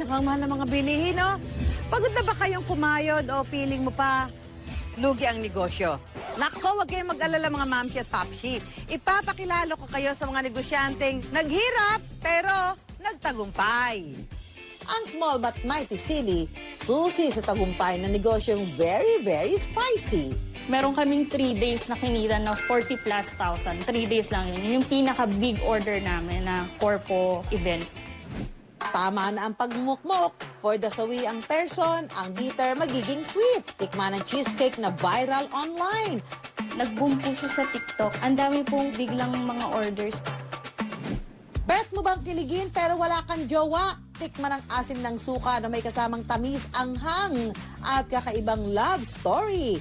mukhang mahal ng mga bilihin, no? Pagod na ba kayong kumayod o feeling mo pa lugi ang negosyo? Nako, huwag kayong mag-alala mga mamsi at papsi. Ipapakilala ko kayo sa mga negosyanteng naghirap pero nagtagumpay. Ang small but mighty sili, susi sa tagumpay na negosyong very, very spicy. Meron kaming 3 days na kinita na 40 plus thousand. 3 days lang yun. Yun yung pinaka-big order namin na corpo event. Tama na ang pagmukmok. For the sawi ang person, ang bitter magiging sweet. Tikman ang cheesecake na viral online. Nag-boom po siya sa TikTok. Ang dami pong biglang mga orders. Bet mo bang kiligin pero wala kang jowa? Tikman ang asim ng suka na may kasamang tamis, anghang at kakaibang love story.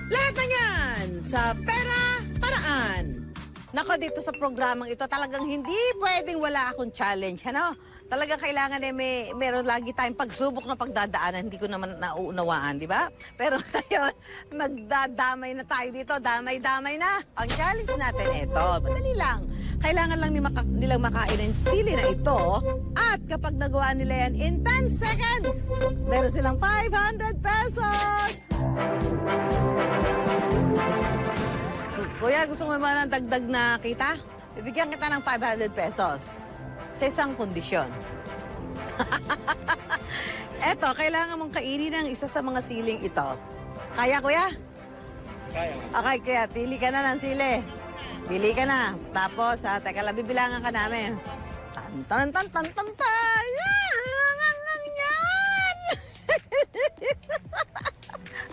Lahat na yan sa Pera Paraan. Nako, dito sa programang ito, talagang hindi pwedeng wala akong challenge, ano? Talagang kailangan meron lagi tayong pagsubok na pagdadaanan. Hindi ko naman nauunawaan, di ba? Pero ngayon, magdadamay na tayo dito. Damay-damay na. Ang challenge natin, ito, madali lang. Kailangan lang nilang makain ng sili na ito. At kapag nagawa nila yan in 10 seconds, meron silang 500 pesos! Kuya, gusto mo ba ng dagdag na kita? Bibigyan kita ng 500 pesos. Sa isang kondisyon. Eto, kailangan mong kainin ng isa sa mga siling ito. Kaya, kuya? Kaya. Okay, kuya. Pili ka na ng sili. Pili ka na. Tapos, teka lang, bibilangan ka namin. Tan, tan, tan, tan, tan, tan. Yan!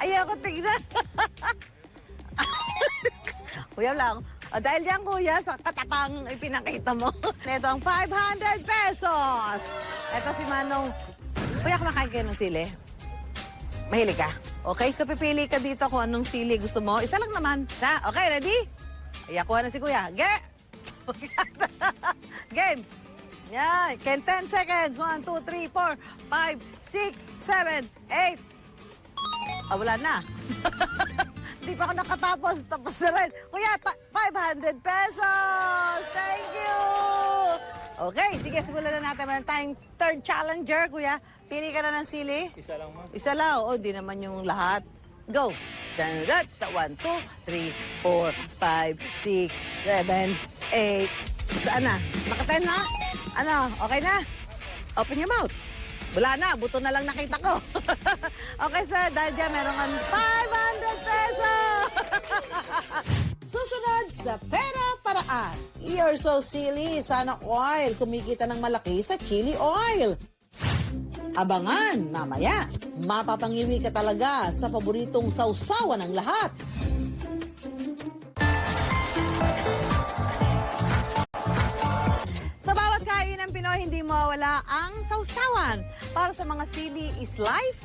Ayoko tignan. Kuya lang. Dahil yan, kuya, sa katapang ipinakita mo. Ito ang 500 pesos. Ito si Manong. Kuya, kumakain kayo ng sili? Mahilig ka? Okay, so pipili ka dito kung anong sili gusto mo. Isa lang naman. Okay, ready? Ay, kuha na si kuya. Game. Yan. 10 seconds. 1, 2, 3, 4, 5, 6, 7, 8. Wala na. Hindi pa ako nakatapos. Tapos na rin. Kuya, 500 pesos! Thank you! Okay, sige, simulan na natin. Meron tayong third challenger, kuya. Pili ka na ng sili. Isa lang, ma'am. Isa lang. O, di naman yung lahat. Go! Dan, dan, sa 1, 2, 3, 4, 5, 6, 7, 8. Saan na? Naka-10 na? Ano? Okay na? Open your mouth. Wala na, buto na lang nakita ko. Okay, sir, dahil dyan, meron kang 500 pesos! Susunod sa Pera Paraan. You're so silly. Sana oil. Kumikita ng malaki sa chili oil. Abangan, mamaya. Mapapangiwi ka talaga sa paboritong sausawan ng lahat. Sa bawat kain ng Pinoy, hindi mawawala ang sausawan. Para sa mga sili is life,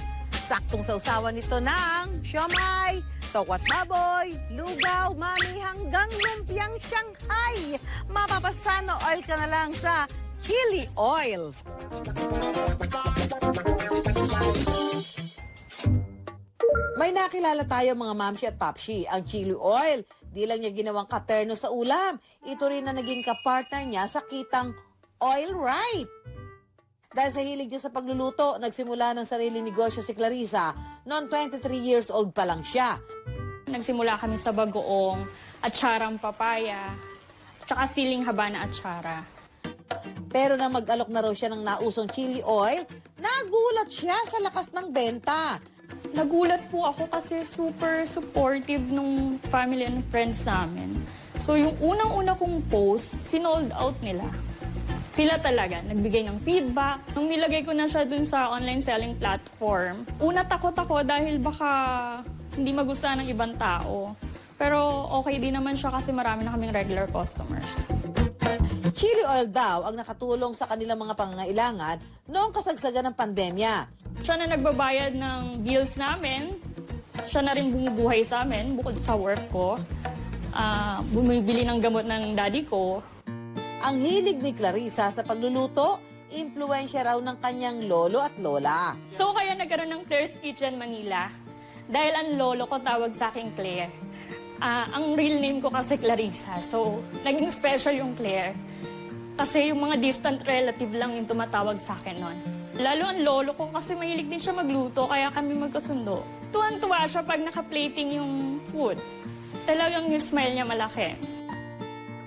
saktong sausawan nito ng siomay, tokwat baboy, lugaw, mani hanggang lumpiang Shanghai. Mapapasano oil ka na lang sa chili oil. May nakilala tayo mga mamsi at papsi, ang chili oil. Di lang niya ginawang katerno sa ulam. Ito rin na naging kapartner niya sa kitang Oil Right. Dahil sa hilig niya sa pagluluto, nagsimula ng sarili negosyo si Clarissa. Noong 23 years old pa lang siya. Nagsimula kami sa bagoong, atsarang papaya, tsaka siling haba na atsara. Pero nang mag-alok na raw siya ng nausong chili oil, nagulat siya sa lakas ng benta. Nagulat po ako kasi super supportive nung family and friends namin. So yung unang-una kong post, sinold out nila. Sila talaga, nagbigay ng feedback. Nung nilagay ko na siya dun sa online selling platform, una takot ako dahil baka hindi magustuhan ng ibang tao. Pero okay din naman siya kasi marami na kaming regular customers. Chili oil daw ang nakatulong sa kanilang mga pangangailangan noong kasagsagan ng pandemya. Siya na nagbabayad ng bills namin. Siya na rin bumubuhay sa amin bukod sa work ko. Bumibili ng gamot ng daddy ko. Ang hilig ni Clarissa sa pagluluto, impluensya raw ng kanyang lolo at lola. So kaya nagkaroon ng Claire's Kitchen Manila. Dahil ang lolo ko tawag sa akin Claire. Ang real name ko kasi Clarissa. So naging special yung Claire. Kasi yung mga distant relative lang yung tumatawag sa akin noon. Lalo ang lolo ko kasi mahilig din siya magluto, kaya kami magkasundo. Tuwan-tuwa siya pag naka-plating yung food. Talagang yung smile niya malaki.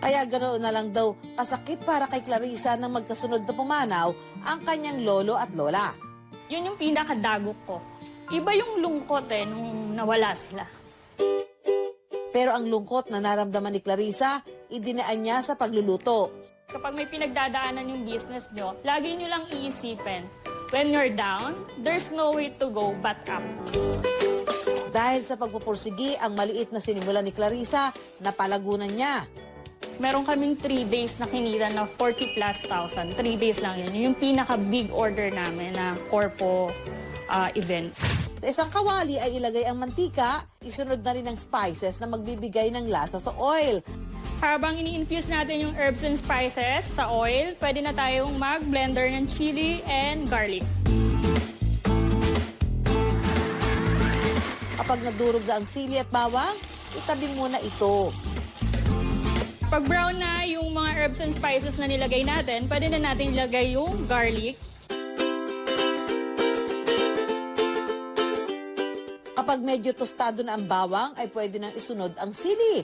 Kaya ganoon na lang daw kasakit para kay Clarissa nang magkasunod na pumanaw ang kanyang lolo at lola. Yun yung pinakadagok ko. Iba yung lungkot nung nawala sila. Pero ang lungkot na naramdaman ni Clarissa, idinaan niya sa pagluluto. Kapag may pinagdadaanan yung business nyo, lagi nyo lang iisipin, when you're down, there's no way to go but up. Dahil sa pagpupursigi ang maliit na sinimulan ni Clarissa, napalagunan niya. Meron kaming 3 days na kinita na 40 plus thousand. 3 days lang yun. Yung pinaka-big order namin na corpo event. Sa isang kawali ay ilagay ang mantika, isunod na rin ang spices na magbibigay ng lasa sa oil. Habang ini-infuse natin yung herbs and spices sa oil, pwede na tayong mag-blender ng chili and garlic. Kapag nadurog na ang sili at bawang, itabi muna ito. Pag brown na yung mga herbs and spices na nilagay natin, pwede na natin ilagay yung garlic. Kapag medyo tostado na ang bawang, ay pwede nang isunod ang sili.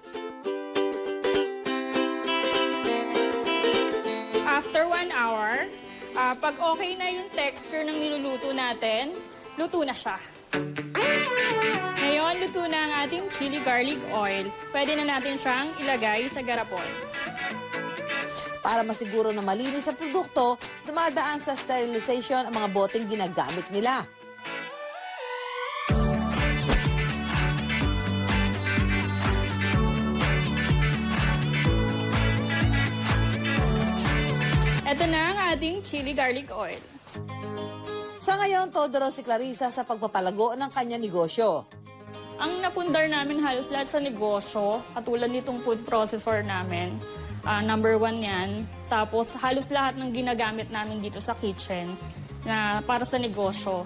After 1 hour, pag okay na yung texture ng niluluto natin, luto na siya. Ngayon, luto na ang ating chili garlic oil. Pwede na natin siyang ilagay sa garapon. Para masiguro na malinis ang produkto, dumadaan sa sterilization ang mga boteng ginagamit nila. Ito na ang ating chili garlic oil. Sa ngayon, todo raw si Clarissa sa pagpapalago ng kanyang negosyo. Ang napundar namin halos lahat sa negosyo, katulad nitong food processor namin. Number 1 yan. Tapos halos lahat ng ginagamit namin dito sa kitchen na para sa negosyo,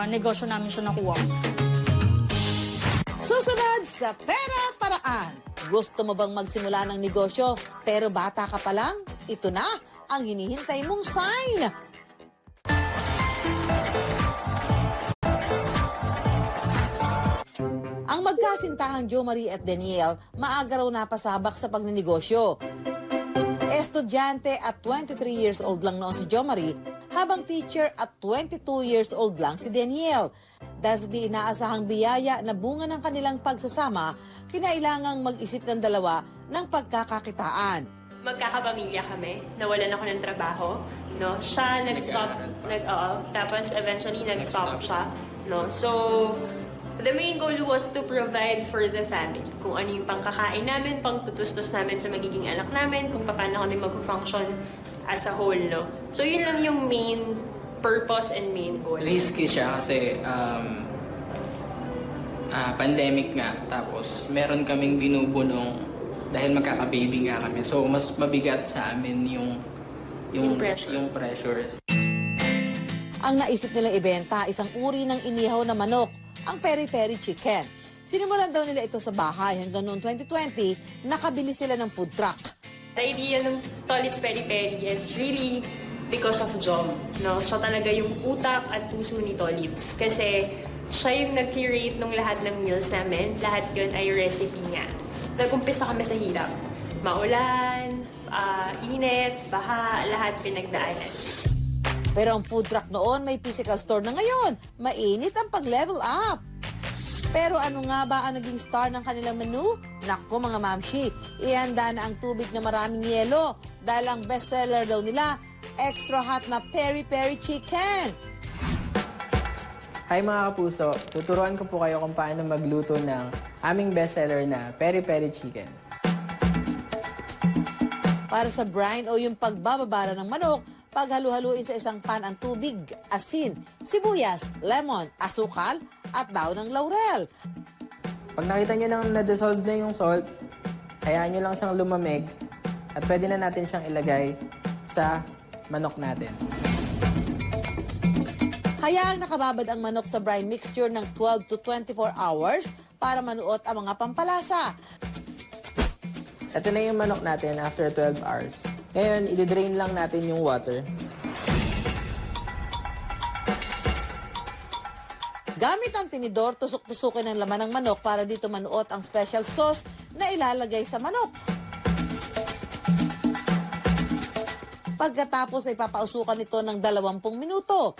negosyo namin siya nakuha. Susunod sa Pera Paraan. Gusto mo bang magsimula ng negosyo pero bata ka pa lang? Ito na ang hinihintay mong sign. Ang magkasintahang Jo Marie at Daniel, maaga raw napasabak sa pagnenegosyo. Estudyante at 23 years old lang noon si Jo Marie, habang teacher at 22 years old lang si Daniel. Dahil sa di inaasahang biyaya na bunga ng kanilang pagsasama, kinailangang mag-isip ng dalawa ng pagkakakitaan. Magkakapamilya kami, nawalan ako ng trabaho, no? Siya nag-stop, tapos eventually nag-stop siya, no? So, the main goal was to provide for the family. Kung ano yung pangkakain namin, pangtutustos namin sa magiging anak namin, kung paano kami mag-function as a whole, no? So, yun lang yung main purpose and main goal. Risky siya kasi pandemic nga. Tapos, meron kaming binubunong dahil magkaka-baby nga kami. So, mas mabigat sa amin yung pressures. Ang naisip nilang ibenta, isang uri ng inihaw na manok, ang peri-peri chicken. Sinimulan daw nila ito sa bahay hanggang noong 2020, nakabili sila ng food truck. The idea ng Tolits Peri Peri is really because of Jom, no? Siya talaga yung utak at puso ni Tolits. Kasi siya yung nag-curate ng lahat ng meals namin. Lahat yun ay recipe niya. Nag-umpisa kami sa hirap. Maulan, init, baha, lahat pinagdaanan. Pero ang food truck noon may physical store na ngayon. Mainit ang pag-level up. Pero ano nga ba ang naging star ng kanilang menu? Naku mga mamshi, ihanda na ang tubig na maraming yelo dahil ang bestseller daw nila, extra hot na peri-peri chicken. Hi mga kapuso, tuturuan ko po kayo kung paano magluto ng aming bestseller na peri-peri chicken. Para sa brine o yung pagbababara ng manok, paghalu-haluin sa isang pan ang tubig, asin, sibuyas, lemon, asukal, at daw ng laurel. Pag nakita nyo nang na-dissolve na yung salt, hayaan nyo lang siyang lumamig at pwede na natin siyang ilagay sa manok natin. Hayaang nakababad ang manok sa brine mixture ng 12 to 24 hours para manuot ang mga pampalasa. Ito na yung manok natin after 12 hours. Ngayon, i-drain lang natin yung water. Gamit ang tinidor, tusok-tusukin ang laman ng manok para dito manuot ang special sauce na ilalagay sa manok. Pagkatapos ay papausukan ito ng 20 minuto.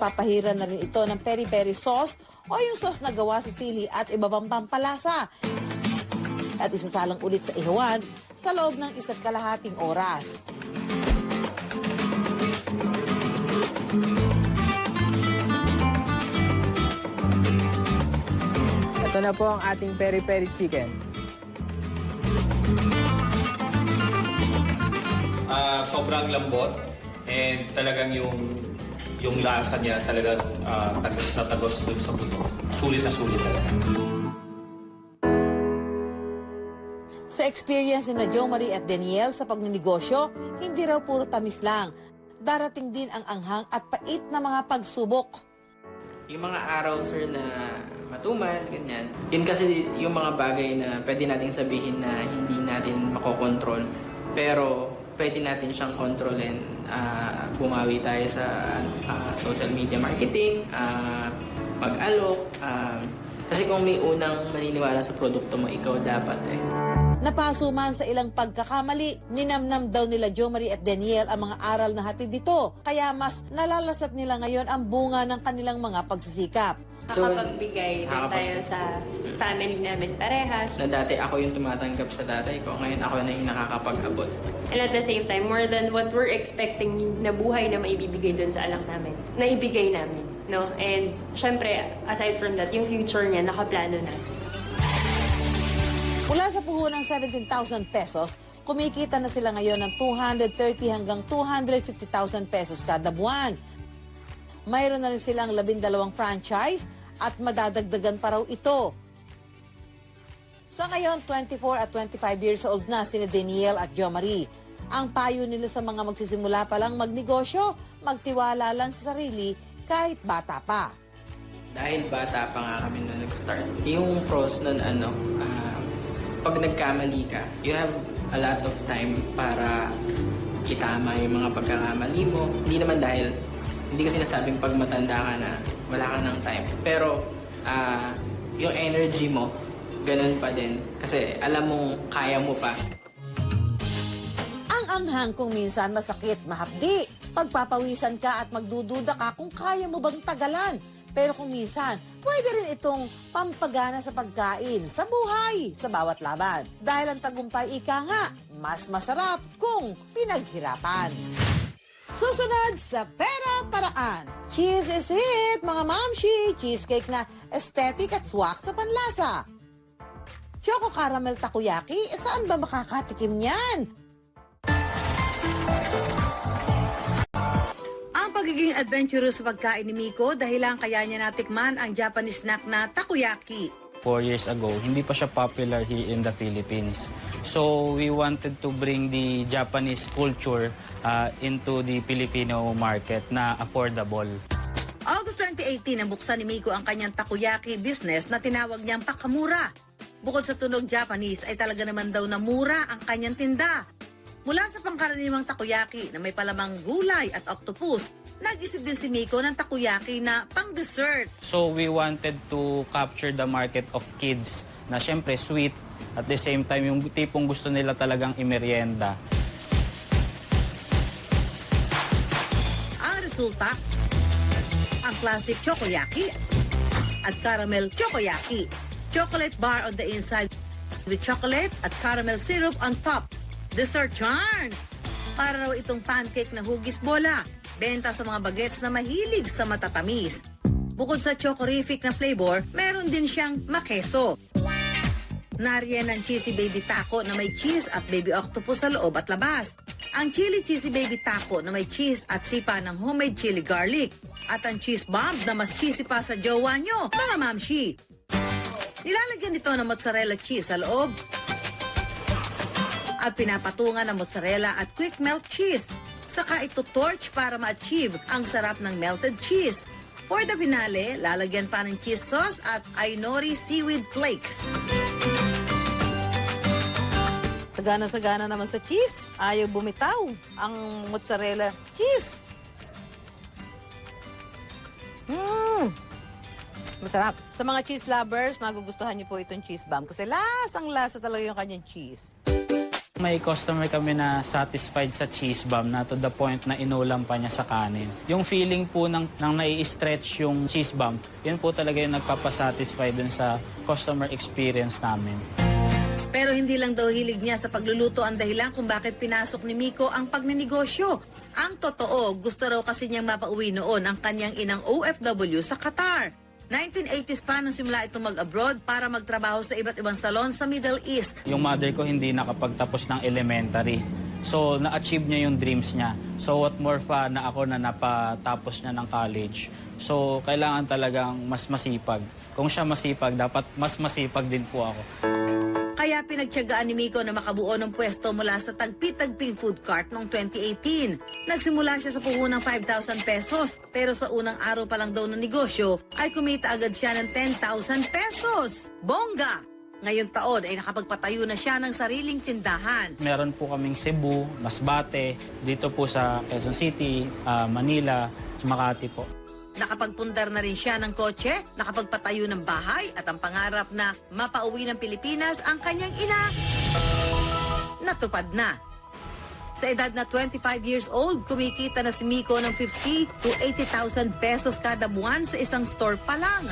Papahiran na rin ito ng peri-peri sauce o yung sauce na gawa sa sili at iba pang pampalasa. At isasalang ulit sa ihawan sa loob ng 1.5 oras. Ito na po ang ating peri-peri chicken. Sobrang lambot and talagang yung lasa niya talagang tagos na tagos dun sa puso. Sulit na sulit talaga. Sa experience ni na Jo Marie at Daniel sa pagninegosyo, hindi raw puro tamis lang. Darating din ang anghang at pait na mga pagsubok. Yung mga araw, sir, na matumal, ganyan. Yun kasi yung mga bagay na pwede nating sabihin na hindi natin makokontrol. Pero pwede natin siyang kontrolin. Bumawi tayo sa social media marketing, mag-alok. Kasi kung may unang maniniwala sa produkto mo, ikaw dapat eh. Napaso man sa ilang pagkakamali, ninamnam daw nila Jo Marie at Daniel ang mga aral na hatid dito. Kaya mas nalalasat nila ngayon ang bunga ng kanilang mga pagsisikap. Nakapagbigay din tayo sa family namin parehas. Na dati ako yung tumatanggap sa tatay ko, ngayon ako na yung nakakapag-abot. And at the same time, more than what we're expecting na buhay na maibibigay doon sa anak namin, naibigay namin. No? And syempre, aside from that, yung future niya, nakaplano na. Mula sa puhunang 17,000 pesos, kumikita na sila ngayon ng 230 hanggang 250,000 pesos kada buwan. Mayroon na rin silang 12 franchise at madadagdagan pa raw ito. Sa ngayon, 24 at 25 years old na sina Daniel at Jo Marie. Ang payo nila sa mga magsisimula pa lang magnegosyo, magtiwala lang sa sarili kahit bata pa. Dahil bata pa nga kami nung nag-start. Yung pros nun, pag nagkamali ka, you have a lot of time para itama yung mga pagkakamali mo. Hindi naman dahil, hindi ko sinasabing pag matanda ka na, wala ka ng time. Pero, yung energy mo, ganun pa din. Kasi alam mong kaya mo pa. Ang anghang kung minsan masakit, mahapdi. Pagpapawisan ka at magdududa ka kung kaya mo bang tagalan. Pero kung minsan, pwede rin itong pampagana sa pagkain, sa buhay, sa bawat laban. Dahil ang tagumpay ika nga, mas masarap kung pinaghirapan. Susunod sa Pera Paraan. Cheese is it, mga mamshi! Cheesecake na aesthetic at swak sa panlasa. Choco caramel takoyaki, saan ba makakatikim niyan? Pagiging adventurous sa pagkain ni Miko dahilan kaya niya natikman ang Japanese snack na takoyaki. 4 years ago, hindi pa siya popular here in the Philippines. So we wanted to bring the Japanese culture into the Filipino market na affordable. August 2018, nabuksan ni Miko ang kanyang takoyaki business na tinawag niyang Pakamura. Bukod sa tunog Japanese ay talaga naman daw na mura ang kanyang tinda. Mula sa pangkaraniwang takoyaki na may palamang gulay at octopus, nag-isip din si Miko ng takoyaki na pang-dessert. So we wanted to capture the market of kids na syempre sweet at the same time yung tipong gusto nila talagang imerienda. Ang resulta, ang classic chokoyaki at caramel chokoyaki. Chocolate bar on the inside with chocolate at caramel syrup on top. Dessert charm! Para raw itong pancake na hugis bola. Benta sa mga bagets na mahilig sa matatamis. Bukod sa chocorific na flavor, meron din siyang makeso. Nariyan ang cheesy baby taco na may cheese at baby octopus sa loob at labas. Ang chili cheesy baby taco na may cheese at sipa ng homemade chili garlic. At ang cheese bomb na mas cheesy pa sa jowa nyo, mga mamshi. Nilalagyan nito ng mozzarella cheese sa loob at pinapatungan ng mozzarella at quick melt cheese. Saka ito torch para ma-achieve ang sarap ng melted cheese. For the finale, lalagyan pa ng cheese sauce at Ainori seaweed flakes. Sagana-sagana naman sa cheese. Ayaw bumitaw ang mozzarella cheese. Masarap. Sa mga cheese lovers, magugustuhan niyo po itong cheese bomb kasi lasang-lasa talaga yung kanyang cheese. May customer kami na satisfied sa cheese bomb na to the point na inulam pa niya sa kanin. Yung feeling po ng nai-stretch yung cheese bomb, yun po talaga yung nagpapasatisfy dun sa customer experience namin. Pero hindi lang daw hilig niya sa pagluluto ang dahilan kung bakit pinasok ni Miko ang pagnenegosyo. Ang totoo, gusto raw kasi niyang mapauwi noon ang kanyang inang OFW sa Qatar. 1980s pa nang simula itong mag-abroad para magtrabaho sa iba't ibang salon sa Middle East. Yung mother ko hindi nakapagtapos ng elementary. So, na-achieve niya yung dreams niya. So, what more pa na ako na napatapos niya ng college. So, kailangan talagang mas masipag. Kung siya masipag, dapat mas masipag din po ako. Kaya pinagtiyagaan ni Miko na makabuo ng pwesto mula sa tagpi-tagping food cart noong 2018. Nagsimula siya sa puhunang 5,000 pesos, pero sa unang araw pa lang daw ng negosyo ay kumita agad siya ng 10,000 pesos. Bongga! Ngayong taon ay nakapagpatayo na siya ng sariling tindahan. Meron po kaming Cebu, Masbate, dito po sa Quezon City, Manila, Makati po. Nakapagpundar na rin siya ng kotse, nakapagpatayo ng bahay at ang pangarap na mapauwi ng Pilipinas ang kanyang ina, natupad na. Sa edad na 25 years old, kumikita na si Miko ng 50 to 80,000 pesos kada buwan sa isang store pa lang.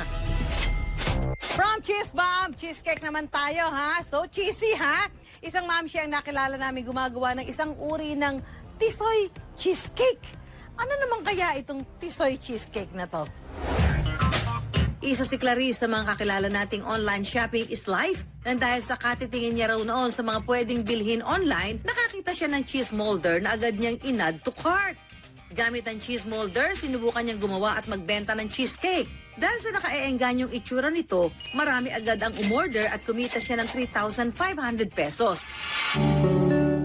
From Cheese Bomb, cheesecake naman tayo ha. So cheesy ha. Isang ma'am siya ang nakilala namin gumagawa ng isang uri ng tisoy cheesecake. Ano naman kaya itong tisoy cheesecake na to? Isa si Clarice sa mga kakilala nating online shopping is life. Nang dahil sa katitingin niya raw noon sa mga pwedeng bilhin online, nakakita siya ng cheese molder na agad niyang inad to cart. Gamit ang cheese molder, sinubukan niyang gumawa at magbenta ng cheesecake. Dahil sa nakaeenganyong itsura nito, marami agad ang umorder at kumita siya ng 3,500 pesos.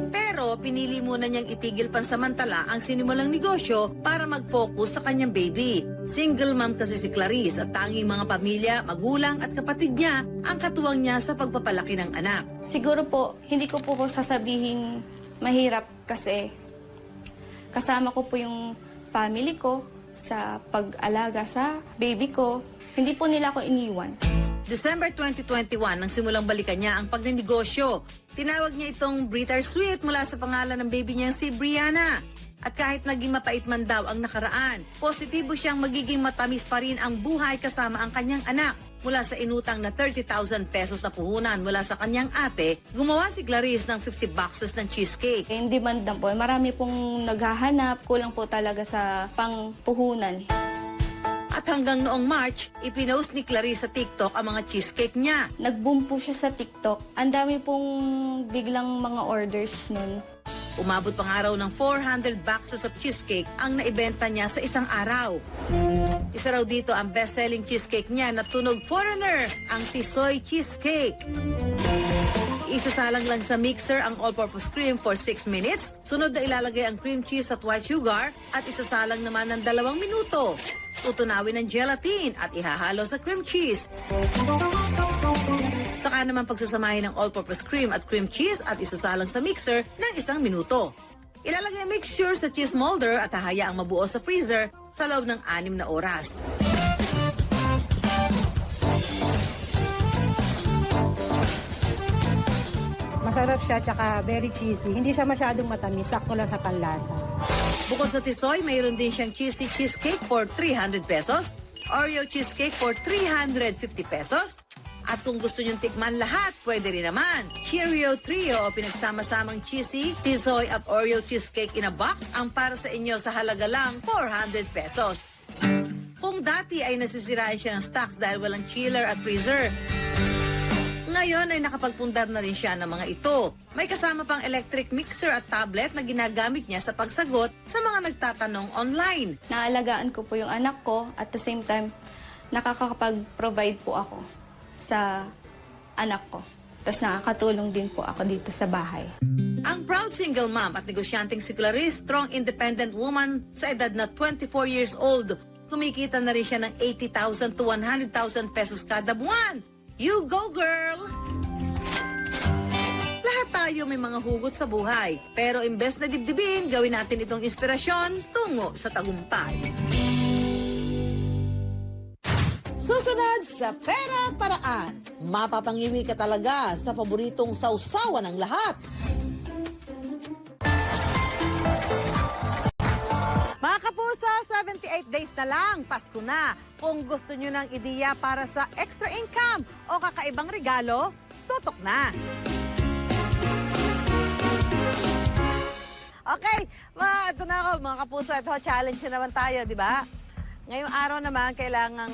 Pero pinili muna niyang itigil pansamantala ang sinimulang negosyo para mag-focus sa kanyang baby. Single mom kasi si Clarice at tanging mga pamilya, magulang at kapatid niya ang katuwang niya sa pagpapalaki ng anak. Siguro po, hindi ko po sasabihin mahirap kasi kasama ko po yung family ko sa pag-alaga sa baby ko. Hindi po nila ako iniwan. December 2021 nang simulang balikan niya ang pagnenegosyo. Tinawag niya itong bittersweet mula sa pangalan ng baby niyang si Brianna. At kahit naging mapait man daw ang nakaraan, positibo siyang magiging matamis pa rin ang buhay kasama ang kanyang anak. Mula sa inutang na 30,000 pesos na puhunan mula sa kanyang ate, gumawa si Clarice ng 50 boxes ng cheesecake. In demand na po, marami pong naghahanap, kulang po talaga sa pangpuhunan. At hanggang noong March, ipinost ni Clarice sa TikTok ang mga cheesecake niya. Nag-boom po siya sa TikTok. Ang dami pong biglang mga orders nun. Umabot pang araw ng 400 boxes of cheesecake ang naibenta niya sa isang araw. Isa raw dito ang best-selling cheesecake niya na tunog foreigner, ang Tisoy Cheesecake. Isasalang lang sa mixer ang all-purpose cream for 6 minutes. Sunod na ilalagay ang cream cheese at white sugar at isasalang naman ng 2 minuto. Tutunawin ng gelatin at ihahalo sa cream cheese. Saka naman pagsasamahin ng all-purpose cream at cream cheese at isasalang sa mixer ng 1 minuto. Ilalagay ang mixture sa cheese molder at hahayaang mabuo sa freezer sa loob ng 6 na oras. Masarap siya, tsaka very cheesy. Hindi siya masyadong matamis, sakto lang sa panlasa. Bukod sa tisoy, mayroon din siyang cheesy cheesecake for 300 pesos, Oreo cheesecake for 350 pesos, at kung gusto nyong tikman lahat, pwede rin naman. Cheerio Trio o pinagsama-samang cheesy, tisoy at Oreo cheesecake in a box ang para sa inyo sa halaga lang 400 pesos. Kung dati ay nasisirain siya ng stocks dahil walang chiller at freezer, ngayon ay nakapagpundar na rin siya ng mga ito. May kasama pang electric mixer at tablet na ginagamit niya sa pagsagot sa mga nagtatanong online. Naalagaan ko po yung anak ko at the same time, nakakapag-provide po ako sa anak ko. Tapos nakakatulong din po ako dito sa bahay. Ang proud single mom at negosyanteng si Clarice, strong independent woman sa edad na 24 years old, kumikita na rin siya ng 80,000 to 100,000 pesos kada buwan. You go, girl! Lahat tayo may mga hugot sa buhay. Pero imbes na dibdibin, gawin natin itong inspirasyon tungo sa tagumpay. Susunod sa Pera Paraan. Mapapangiwi ka talaga sa paboritong sausawan ng lahat. Mga kapuso, 78 days na lang, Pasko na. Kung gusto nyo ng ideya para sa extra income o kakaibang regalo, tutok na. Okay, ito na ako mga kapuso. Ito, challenge na naman tayo, di ba? Ngayong araw naman, kailangan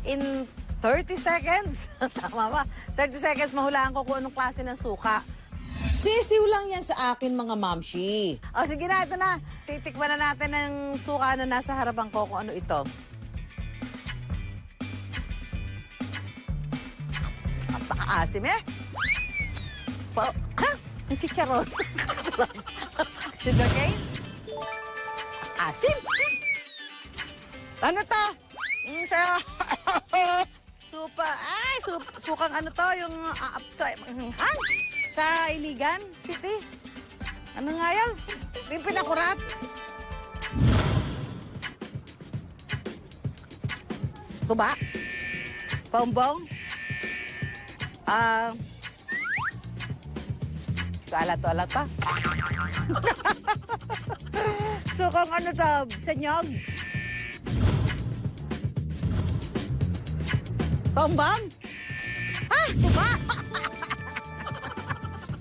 in 30 seconds, tama ba? 30 seconds, mahulaan ko kung anong klase ng suka. Sisiw lang yan sa akin, mga mamshi. O sige na, ito na. Titikman na natin ng suka na nasa harapan ko kung ano ito. Ang pakaasim eh. Ha? Ang chicharon. Sugar cane? Asim? Ano to? Sukang ano to? Yung sa Iligan City. Ano nga yan? Yung pinakurat. Tuba? Bongbong? Alat to. Sukang ano to? Sanyog? Bongbong? Tuba?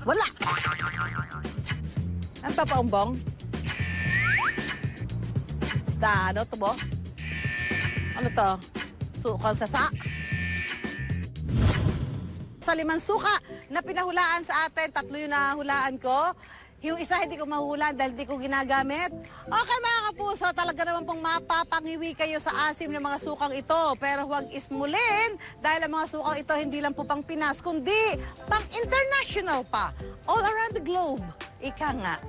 Wala. Ano to, bongbong? Basta, ano to bo? Ano to? Sukang sasa? Sa 5 suka na pinahulaan sa atin, 3 yung nahulaan ko. Yung isa hindi ko mahulaan dahil hindi ko ginagamit. Okay mga kapuso, talaga naman pong mapapangiwi kayo sa asim ng mga sukang ito. Pero huwag ismulin dahil ang mga sukang ito hindi lang po pang Pinas, kundi pang international pa. All around the globe. Ika nga.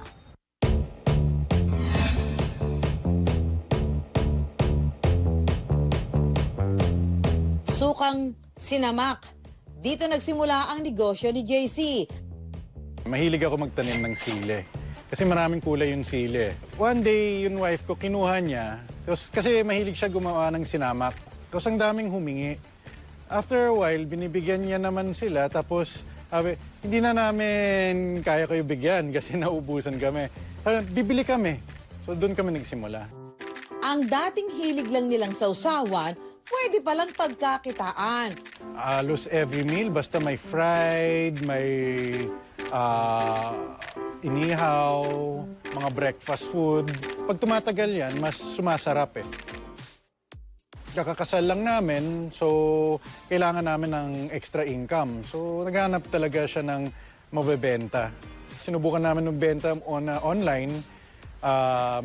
Sukang sinamak. Dito nagsimula ang negosyo ni JC. Mahilig ako magtanim ng sili. Kasi maraming kulay yung sili. One day, yung wife ko, kinuha niya. Kasi mahilig siya gumawa ng sinamak. Tapos ang daming humingi. After a while, binibigyan niya naman sila. Tapos, hindi na namin kaya kayo bigyan kasi naubusan kami. Bibili kami. So doon kami nagsimula. Ang dating hilig lang nilang sausawan, pwede palang pagkakitaan. Halos every meal, basta may fried, may inihaw, mga breakfast food. Pag tumatagal yan, mas sumasarap eh. Kakakasal lang namin, so kailangan namin ng extra income. So naghanap talaga siya ng mabebenta. Sinubukan namin ng benta online,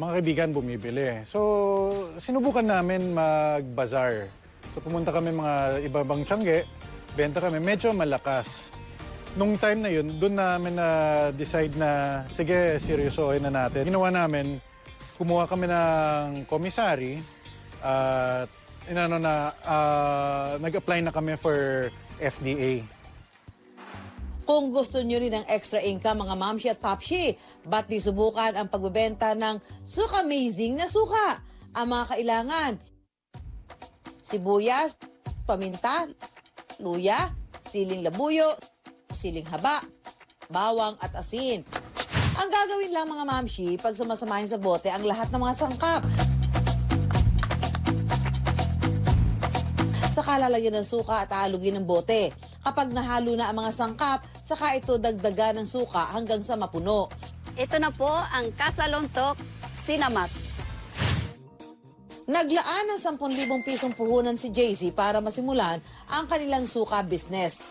mga kaibigan bumibili. So sinubukan namin mag-bazaar. So pumunta kami mga ibabang tiyangge, benta kami, medyo malakas. Nung time na yun, doon namin na-decide na, sige, seryosohin na natin. Ginawa namin, kumuha kami ng komisari at nag-apply na kami for FDA. Kung gusto nyo rin ng extra income, mga mamshi at papshi, ba't di subukan ang pagbebenta ng suka-amazing na suka? Ang mga kailangan, sibuyas, paminta, luya, siling labuyo, siling haba, bawang at asin. Ang gagawin lang mga mamshi, pag sumasamahin sa bote ang lahat ng mga sangkap. Saka lalagyan ng suka at aalugin ng bote. Kapag nahalo na ang mga sangkap, saka ito dagdagan ng suka hanggang sa mapuno. Ito na po ang Kasaluntok Sinamak. Naglaan ng 10,000 pisong puhunan si JC para masimulan ang kanilang suka business.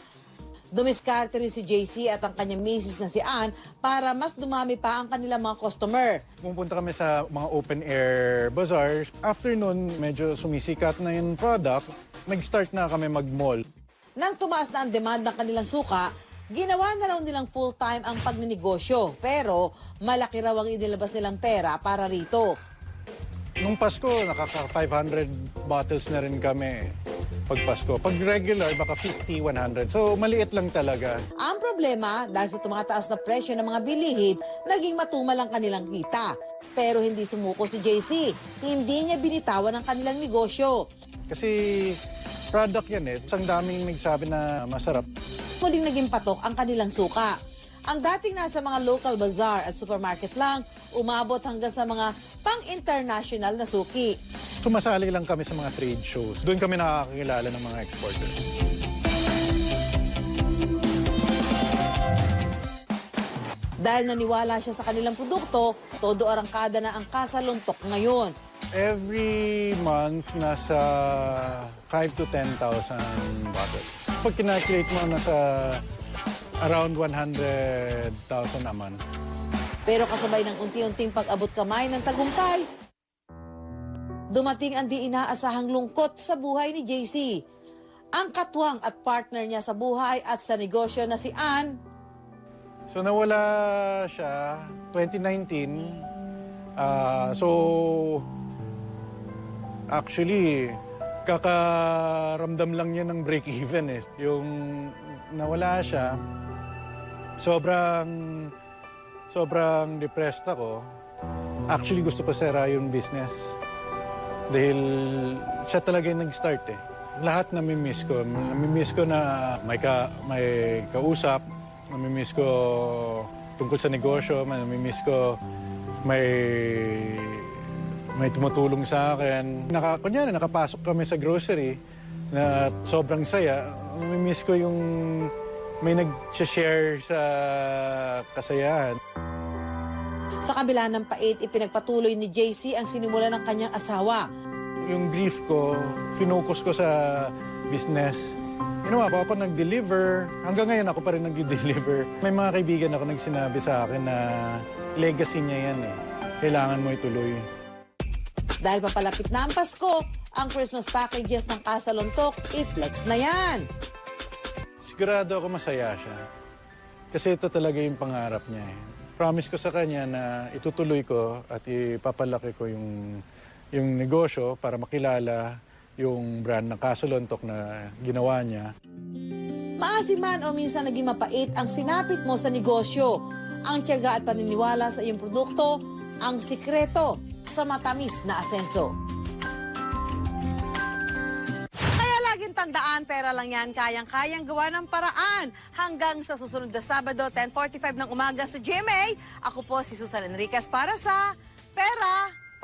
Dumiskarte rin si JC at ang kanyang misis na si Ann para mas dumami pa ang kanilang mga customer. Pumunta kami sa mga open-air bazaars. After nun, medyo sumisikat na yung product. Nag-start na kami mag-mall. Nang tumaas na ang demand ng kanilang suka, ginawa na raw nilang full-time ang pagninegosyo. Pero malaki raw ang inilabas nilang pera para rito. Nung Pasko, nakaka 500 bottles na rin kami pag Pasko. Pag regular, baka 50, 100. So, maliit lang talaga. Ang problema, dahil sa tumataas na presyo ng mga bilihin, naging matumal ang kanilang kita. Pero hindi sumuko si JC. Hindi niya binitawan ang kanilang negosyo. Kasi product yan eh. Ang daming nagsabi na masarap. Muling naging patok ang kanilang suka. Ang dating nasa mga local bazaar at supermarket lang, umabot hanggang sa mga pang-international na suki. Sumasali lang kami sa mga trade shows. Doon kami nakakakilala ng mga exporters. Dahil naniwala siya sa kanilang produkto, todo arangkada na ang kasaluntok ngayon. Every month, nasa 5 to 10,000 bottles. Pag kinalculate mo, nasa around 100,000 a month. Pero kasabay ng unti-unting pag-abot kamay ng tagumpay, dumating ang di inaasahang lungkot sa buhay ni JC. Ang katwang at partner niya sa buhay at sa negosyo na si Ann. So nawala siya 2019. So actually, kakaramdam lang niya ng break-even eh. Yung nawala siya, sobrang depressed ako. Actually, gusto ko sira yung business. Dahil siya talaga yung nag-start eh. Lahat namimiss ko. Namimiss ko na may kausap. Namimiss ko tungkol sa negosyo. Namimiss ko may tumutulong sa akin. Kunyari, nakapasok kami sa grocery na sobrang saya. Namimiss ko yung may nag-share sa kasayahan. Sa kabila ng pait, ipinagpatuloy ni JC ang sinimula ng kanyang asawa. Yung grief ko, finocus ko sa business. Ginawa ko ako nag-deliver. Hanggang ngayon ako pa rin nag-deliver. May mga kaibigan ako nagsinabi sa akin na legacy niya yan eh. Kailangan mo ituloy. Dahil papalapit na ang Pasko, ang Christmas packages ng Kasaluntok, i-flex na yan. Sigurado ako masaya siya. Kasi ito talaga yung pangarap niya eh. Promise ko sa kanya na itutuloy ko at ipapalaki ko yung negosyo para makilala yung brand ng Kasaluntok na ginawa niya. Maasiman o minsan naging mapait ang sinapit mo sa negosyo. Ang tiyaga at paniniwala sa iyong produkto, ang sikreto sa matamis na asenso. Kaya laging tandaan, pera lang yan, kayang-kayang gawa ng paraan. Hanggang sa susunod na Sabado, 10:45 ng umaga sa GMA, ako po si Susan Enriquez para sa Pera